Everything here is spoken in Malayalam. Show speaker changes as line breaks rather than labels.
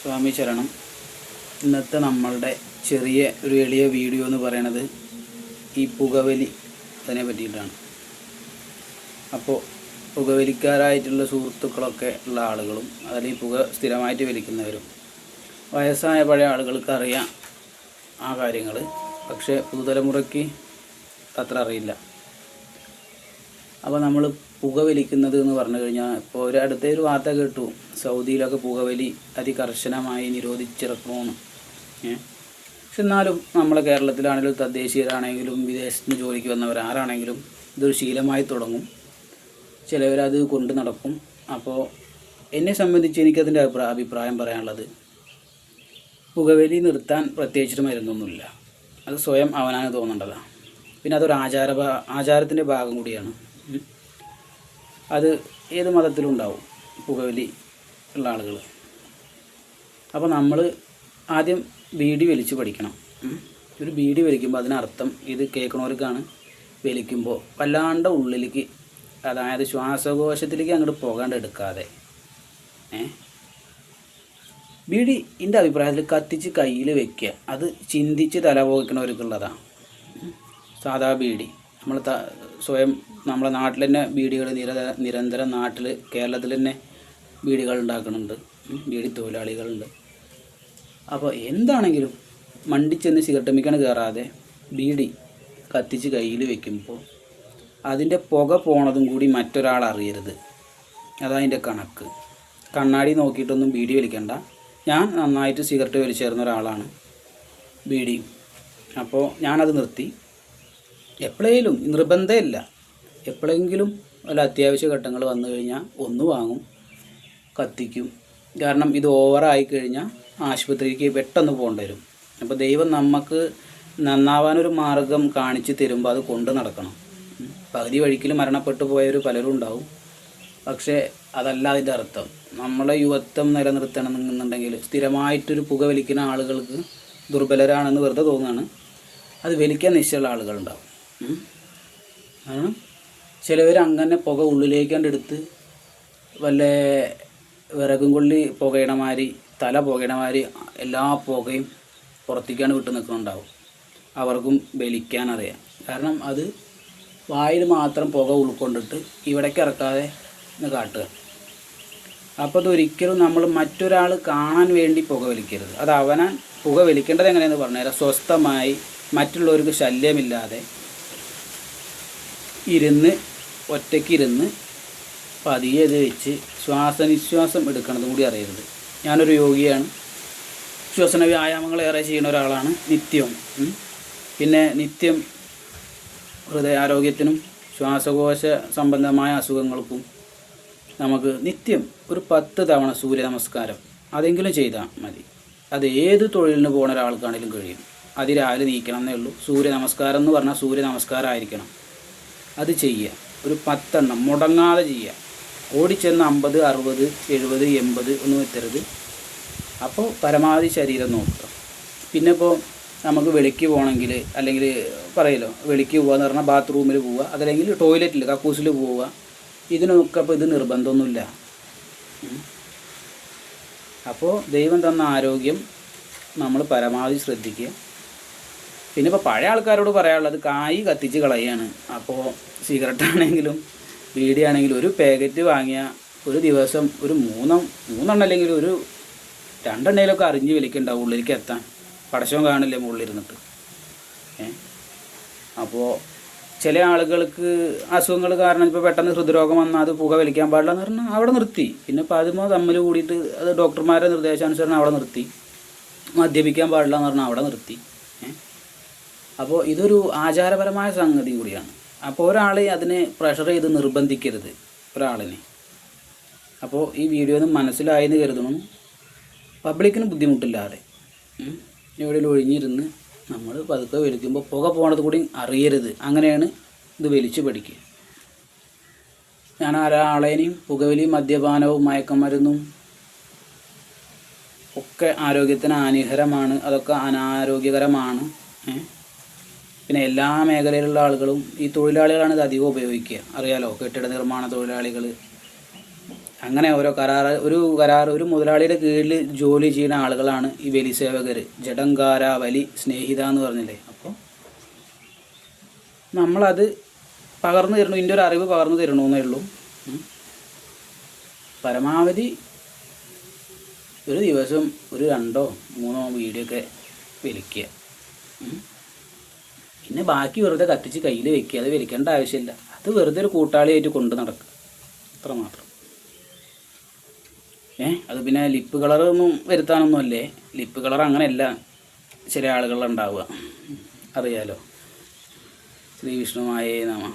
സ്വാമി ശരണം. ഇന്നത്തെ നമ്മളുടെ ചെറിയ ഒരു എളിയ വീഡിയോ എന്ന് പറയണത് ഈ പുകവലി അതിനെ പറ്റിയിട്ടാണ്. അപ്പോൾ പുകവലിക്കാരായിട്ടുള്ള സുഹൃത്തുക്കളൊക്കെ ഉള്ള ആളുകളും അതിൽ ഈ പുക സ്ഥിരമായിട്ട് വലിക്കുന്നവരും വയസ്സായ പഴയ ആളുകൾക്ക് അറിയാം ആ കാര്യങ്ങൾ. പക്ഷേ പുതുതലമുറയ്ക്ക് അത്ര അറിയില്ല. അപ്പോൾ നമ്മൾ പുകവലിക്കുന്നത് എന്ന് പറഞ്ഞു കഴിഞ്ഞാൽ, ഇപ്പോൾ ഒരു അടുത്തൊരു വാർത്ത കേട്ടു, സൗദിയിലൊക്കെ പുകവലി അതികർശനമായി നിരോധിച്ചിറക്കണമെന്ന്. പക്ഷെ എന്നാലും നമ്മളെ കേരളത്തിലാണെങ്കിലും തദ്ദേശീയരാണെങ്കിലും വിദേശത്ത് നിന്ന് ജോലിക്ക് വന്നവരാരാണെങ്കിലും ഇതൊരു ശീലമായി തുടങ്ങും. ചിലവരത് കൊണ്ട് നടക്കും. അപ്പോൾ എന്നെ സംബന്ധിച്ച് എനിക്കതിൻ്റെ അഭിപ്രായം പറയാനുള്ളത്, പുകവലി നിർത്താൻ പ്രത്യേകിച്ചിട്ട് മരുന്നൊന്നുമില്ല. അത് സ്വയം അവനാണ് തോന്നേണ്ടതാണ്. പിന്നെ അതൊരു ആചാരത്തിൻ്റെ ഭാഗം കൂടിയാണ്. അത് ഏത് മതത്തിലും ഉണ്ടാവും പുകവലി ഉള്ള ആളുകൾ. അപ്പോൾ നമ്മൾ ആദ്യം ബീഡി വലിച്ച് പഠിക്കണം. ഒരു ബീഡി വലിക്കുമ്പോൾ അതിനർത്ഥം ഇത് കേൾക്കണവർക്കാണ്. വലിക്കുമ്പോൾ വല്ലാണ്ട് ഉള്ളിലേക്ക്, അതായത് ശ്വാസകോശത്തിലേക്ക് അങ്ങോട്ട് പോകാണ്ട് എടുക്കാതെ. ബീഡി എൻ്റെ അഭിപ്രായത്തിൽ കത്തിച്ച് കയ്യിൽ വെക്കുക. അത് ചിന്തിച്ച് തല പോയിക്കണവർക്കുള്ളതാണ്. സാധാ ബീഡി നമ്മൾ സ്വയം നമ്മളെ നാട്ടിൽ തന്നെ ബീഡികൾ നിരന്തരം നാട്ടിൽ കേരളത്തിൽ തന്നെ ബീഡികൾ ഉണ്ടാക്കുന്നുണ്ട്, ബീഡി തൊഴിലാളികളുണ്ട്. അപ്പോൾ എന്താണെങ്കിലും മണ്ടിച്ചെന്ന് സിഗരറ്റ് മിക്കാണ് കയറാതെ ബീഡി കത്തിച്ച് കയ്യിൽ വെക്കുമ്പോൾ അതിൻ്റെ പുക പോണതും കൂടി മറ്റൊരാൾ അറിയരുത്. അതതിൻ്റെ കണക്ക്. കണ്ണാടി നോക്കിയിട്ടൊന്നും ബീഡി വലിക്കണ്ട. ഞാൻ നന്നായിട്ട് സിഗരറ്റ് വലിച്ചേർന്ന ഒരാളാണ്, ബീഡി. അപ്പോൾ ഞാനത് നിർത്തി. എപ്പോഴേലും നിർബന്ധമില്ല, എപ്പോഴെങ്കിലും വല്ല അത്യാവശ്യ ഘട്ടങ്ങൾ വന്നു കഴിഞ്ഞാൽ ഒന്ന് വാങ്ങും, കത്തിക്കും. കാരണം ഇത് ഓവറായി കഴിഞ്ഞാൽ ആശുപത്രിക്ക് പെട്ടെന്ന് പോകേണ്ടി വരും. അപ്പോൾ ദൈവം നമുക്ക് നന്നാവാനൊരു മാർഗം കാണിച്ച് തരുമ്പോൾ അത് കൊണ്ട് നടക്കണം. പകുതി വഴിക്കിൽ മരണപ്പെട്ടു പോയവർ പലരും ഉണ്ടാവും. പക്ഷേ അതല്ല അതിൻ്റെ അർത്ഥം. നമ്മളെ യുവത്വം നിലനിർത്തണമെന്നുണ്ടെങ്കിൽ സ്ഥിരമായിട്ടൊരു പുക വലിക്കുന്ന ആളുകൾക്ക് ദുർബലരാണെന്ന് വെറുതെ തോന്നുകയാണ്. അത് വലിക്കാൻ നിശ്ചയമുള്ള ആളുകളുണ്ടാവും. കാരണം ചിലവർ അങ്ങനെ പുക ഉള്ളിലേക്കാണ്ടെടുത്ത് വല്ല വിറകും കൊള്ളി പുകയണ മാതിരി, തല പുകയണ മാതിരി എല്ലാ പുകയും പുറത്തേക്കാണ് വിട്ട് നിൽക്കുന്നുണ്ടാവും. അവർക്കും വലിക്കാനറിയാം. കാരണം അത് വായിൽ മാത്രം പുക ഉൾക്കൊണ്ടിട്ട് ഇവിടേക്ക് ഇറക്കാതെ എന്ന് കാട്ടുക. അപ്പോൾ അതൊരിക്കലും നമ്മൾ മറ്റൊരാൾ കാണാൻ വേണ്ടി പുക വലിക്കരുത്. അത് അവനാൻ പുക വലിക്കേണ്ടത് എങ്ങനെയെന്ന് പറഞ്ഞുതരാം. സ്വസ്ഥമായി മറ്റുള്ളവർക്ക് ശല്യമില്ലാതെ ഒറ്റയ്ക്കിരുന്ന് പതിയെ ഇത് വെച്ച് ശ്വാസനിശ്വാസം എടുക്കണതും കൂടി അറിയരുത്. ഞാനൊരു യോഗിയാണ്, ശ്വസന വ്യായാമങ്ങൾ ഏറെ ചെയ്യുന്ന ഒരാളാണ് നിത്യവും. പിന്നെ നിത്യം ഹൃദയാരോഗ്യത്തിനും ശ്വാസകോശ സംബന്ധമായ അസുഖങ്ങൾക്കും നമുക്ക് നിത്യം ഒരു 10 തവണ സൂര്യ നമസ്കാരം അതെങ്കിലും ചെയ്താൽ മതി. അത് ഏത് തൊഴിലിന് പോകുന്ന ഒരാൾക്കാണെങ്കിലും കഴിയും. അതിരാവിലെ നീക്കണം എന്നേ ഉള്ളൂ. സൂര്യ നമസ്കാരം എന്ന് പറഞ്ഞാൽ സൂര്യ നമസ്കാരം ആയിരിക്കണം. അത് ചെയ്യുക, ഒരു 10 എണ്ണം മുടങ്ങാതെ ചെയ്യുക. ഓടിച്ചെന്ന് 50, 60, 70, 80 ഒന്നും എത്തരുത്. അപ്പോൾ പരമാവധി ശരീരം നോക്കുക. പിന്നെ ഇപ്പോൾ നമുക്ക് വെളിക്ക് പോകണമെങ്കിൽ, അല്ലെങ്കിൽ പറയല്ലോ വെളിക്ക് പോകുക എന്ന് പറഞ്ഞാൽ ബാത്റൂമിൽ പോവുക, അതല്ലെങ്കിൽ ടോയ്ലറ്റിൽ കക്കൂസിൽ പോവുക. ഇതിനൊക്കെ അപ്പോൾ ഇത് നിർബന്ധമൊന്നുമില്ല. അപ്പോൾ ദൈവം തന്ന ആരോഗ്യം നമ്മൾ പരമാവധി ശ്രദ്ധിക്കുക. പിന്നെ ഇപ്പോൾ പഴയ ആൾക്കാരോട് പറയാനുള്ളത് കായ് കത്തിച്ച് കളയുകയാണ്. അപ്പോൾ സിഗരറ്റ് ആണെങ്കിലും ബീഡി ആണെങ്കിലും ഒരു പാക്കറ്റ് വാങ്ങിയ ഒരു ദിവസം ഒരു മൂന്നെണ്ണം അല്ലെങ്കിൽ ഒരു 2 എണ്ണയിലൊക്കെ അറിഞ്ഞ് വലിക്കുന്നുണ്ടാവും ഉള്ളിലേക്ക് എത്താൻ. പടശവും കാണില്ലേ മുകളിലിരുന്നിട്ട്. അപ്പോൾ ചില ആളുകൾക്ക് അസുഖങ്ങൾ കാരണം ഇപ്പോൾ പെട്ടെന്ന് ഹൃദ്രോഗം വന്നാൽ അത് പുക വലിക്കാൻ പാടില്ല എന്ന് പറഞ്ഞാൽ അവിടെ നിർത്തി. പിന്നെ ഇപ്പോൾ അതുമ്പോൾ തമ്മിൽ കൂടിയിട്ട് അത് ഡോക്ടർമാരുടെ നിർദ്ദേശാനുസരണം അവിടെ നിർത്തി. മദ്യപിക്കാൻ പാടില്ല എന്ന് പറഞ്ഞാൽ അവിടെ നിർത്തി. അപ്പോൾ ഇതൊരു ആചാരപരമായ സംഗതി കൂടിയാണ്. അപ്പോൾ ഒരാളെ അതിനെ പ്രഷർ ചെയ്ത് നിർബന്ധിക്കരുത് ഒരാളിനെ. അപ്പോൾ ഈ വീഡിയോ ഒന്ന് മനസ്സിലായെന്ന് കരുതണം. പബ്ലിക്കിന് ബുദ്ധിമുട്ടില്ലാതെ എവിടെയെങ്കിലും ഒഴിഞ്ഞിരുന്ന് നമ്മൾ പതുക്കെ വലിക്കുമ്പോൾ പുക പോണത് കൂടി അറിയരുത്. അങ്ങനെയാണ് ഇത് വലിച്ച് പഠിക്കുക. ഞാൻ ഒരാളെയും പുകവലിയും മദ്യപാനവും മയക്കമരുന്നും ഒക്കെ ആരോഗ്യത്തിന് ഹാനികരമാണ്, അതൊക്കെ അനാരോഗ്യകരമാണ്. പിന്നെ എല്ലാ മേഖലയിലുള്ള ആളുകളും ഈ തൊഴിലാളികളാണ് ഇത് അധികം ഉപയോഗിക്കുക. അറിയാലോ, കെട്ടിട നിർമ്മാണ തൊഴിലാളികൾ, അങ്ങനെ ഓരോ ഒരു മുതലാളിയുടെ കീഴിൽ ജോലി ചെയ്യുന്ന ആളുകളാണ് ഈ വലി സേവകർ. ജഡങ്കാര വലി സ്നേഹിത എന്ന് പറഞ്ഞില്ലേ. അപ്പോൾ നമ്മളത് പകർന്നു തരണു, ഇതിൻ്റെ ഒരു അറിവ് പകർന്നു തരണമെന്നേ ഉള്ളൂ. പരമാവധി ഒരു ദിവസം ഒരു 2-3 വീഡിയോ ഒക്കെ വലിക്കുക. പിന്നെ ബാക്കി വെറുതെ കത്തിച്ച് കയ്യിൽ വെക്കുക. അത് വലിക്കേണ്ട ആവശ്യമില്ല. അത് വെറുതെ ഒരു കൂട്ടാളിയായിട്ട് കൊണ്ട് നടക്കുക, അത്ര മാത്രം. അത് പിന്നെ ലിപ്പ് കളറൊന്നും വരുത്താനൊന്നും അല്ലേ. ലിപ്പ് കളർ അങ്ങനെയല്ല ചില ആളുകളുണ്ടാവുക, അറിയാലോ. ശ്രീ വിഷ്ണുവായേ നമഃ.